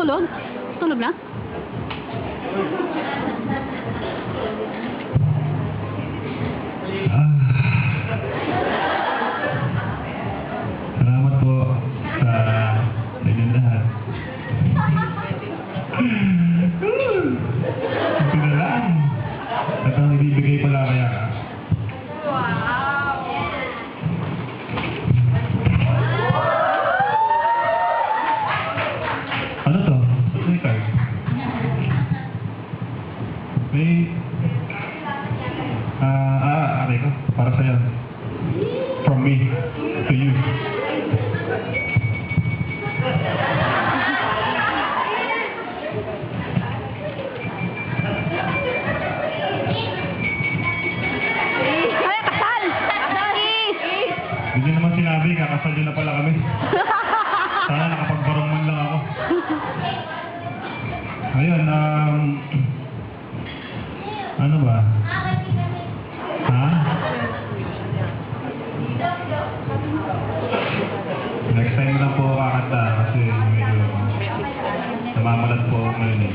Tulog? Tulog na? Salamat po sa inyong lahat. Ito na lang. At ang ibibigay pala kaya ka. Ano to? Ano yung card? May... okay ko. Para sa'yo. From me to you. Ay, kasal! Hindi naman sinabi, kakasal din na pala kami. Sana nakapagbarong man lang ako. Ayun, ano ba? Ha? Next time na po kakanta kasi medyo namamalat po ako ngayon eh.